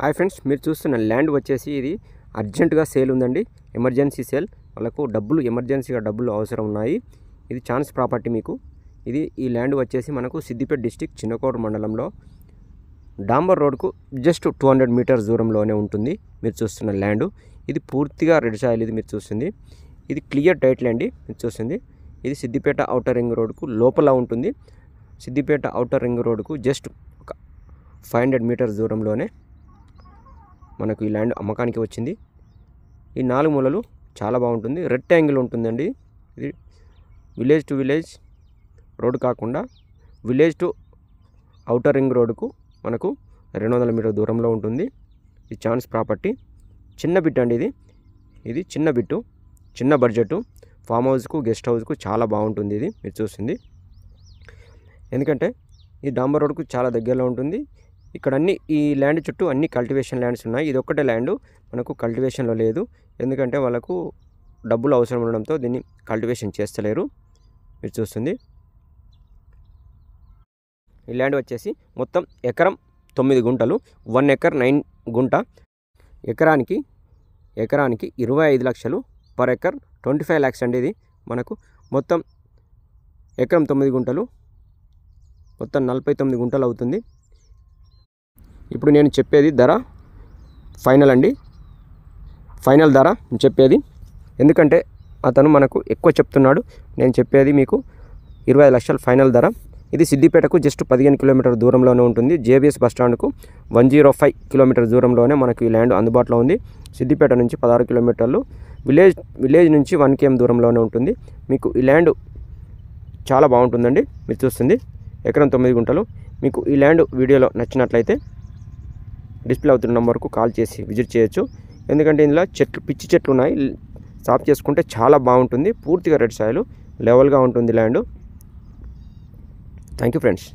Hi friends, మీరు చూస్తున్న land వచ్చేసి ఇది అర్జెంటుగా సేల్ ఉందండి. Emergency sale. వాళ్ళకు ఎమర్జెన్సీగా డబ్బులు అవసరం ఉన్నాయి. ఇది ఛాన్స్ ప్రాపర్టీ. మీకు ఈ ల్యాండ్ వచ్చేసి మనకు సిద్దిపేట డిస్టిక్ చిన్నకోట మండలంలో డాంబర్ రోడ్కు జస్ట్ 200 మీటర్స్ దూరంలోనే ఉంటుంది. మీరు చూస్తున్న ల్యాండ్ ఇది పూర్తిగా రెడ్ సాయిల్. ఇది మీరు చూస్తుంది ఇది క్లియర్ టైటిల్ అండి. మీరు చూస్తుంది ఇది సిద్దిపేట ఔటర్ రింగ్ రోడ్కు లోపల ఉంటుంది. సిద్దిపేట ఔటర్ రింగ్ రోడ్కు జస్ట్ ఒక 500 మీటర్స్ దూరంలోనే మనకు ఈ ల్యాండ్ అమ్మకానికి వచ్చింది. ఈ 4 మూలలు చాలా బాగుంటుంది. రెక్టాంగిల్ ఉంటుందండి. ఇది విలేజ్ టు విలేజ్ రోడ్ కాకుండా విలేజ్ టు ఔటర్ రింగ్ రోడ్కు మనకు 200 మీటర్ దూరంలో ఉంటుంది. ఇది ఛాన్స్ ప్రాపర్టీ. చిన్న బిట్ అండి. ఇది చిన్న బిట్టు, చిన్న బడ్జెట్. ఫామ్ హౌస్కు గెస్ట్ హౌస్కు చాలా బాగుంటుంది. ఇది మీరు చూస్తుంది ఎందుకంటే ఈ డాంబర్ రోడ్కు చాలా దగ్గరలో ఉంటుంది. ఇక్కడ ఈ ల్యాండ్ చుట్టూ అన్ని కల్టివేషన్ ల్యాండ్స్ ఉన్నాయి. ఇది ఒక్కటే ల్యాండ్ మనకు కల్టివేషన్లో లేదు. ఎందుకంటే వాళ్ళకు డబ్బులు అవసరం ఉండడంతో దీన్ని కల్టివేషన్ చేస్తలేరు. మీరు చూస్తుంది ఈ ల్యాండ్ వచ్చేసి మొత్తం ఎకరం 9 గుంటలు, 1 ఎకర్ 9 గుంట. ఎకరానికి 25 లక్షలు, పర్ ఎకర్ 25 lakhs అండి. ఇది మనకు మొత్తం ఎకరం 9 గుంటలు, మొత్తం 49 గుంటలు అవుతుంది. ఇప్పుడు నేను చెప్పేది ధర ఫైనల్ అండి. ఫైనల్ ధర చెప్పేది, ఎందుకంటే అతను మనకు ఎక్కువ చెప్తున్నాడు. నేను చెప్పేది మీకు 25 లక్షలు ఫైనల్ ధర. ఇది సిద్దిపేటకు జస్ట్ 15 కిలోమీటర్ దూరంలోనే ఉంటుంది. జేబీఎస్ బస్టాండ్కు 105 కిలోమీటర్ దూరంలోనే మనకు ఈ ల్యాండ్ అందుబాటులో ఉంది. సిద్దిపేట నుంచి 16 కిలోమీటర్లు, విలేజ్ నుంచి 1 km దూరంలోనే ఉంటుంది. మీకు ఈ ల్యాండ్ చాలా బాగుంటుందండి. మీరు చూస్తుంది ఎకరం 9 గుంటలు. మీకు ఈ ల్యాండ్ వీడియోలో నచ్చినట్లయితే డిస్ప్లే అవుతున్న నెంబర్కు కాల్ చేసి విజిట్ చేయొచ్చు. ఎందుకంటే ఇందులో పిచ్చి చెట్లు ఉన్నాయి. సాఫ్ చేసుకుంటే చాలా బాగుంటుంది. పూర్తిగా రెడ్ సాయిల్ లెవెల్గా ఉంటుంది ల్యాండ్. Thank you friends.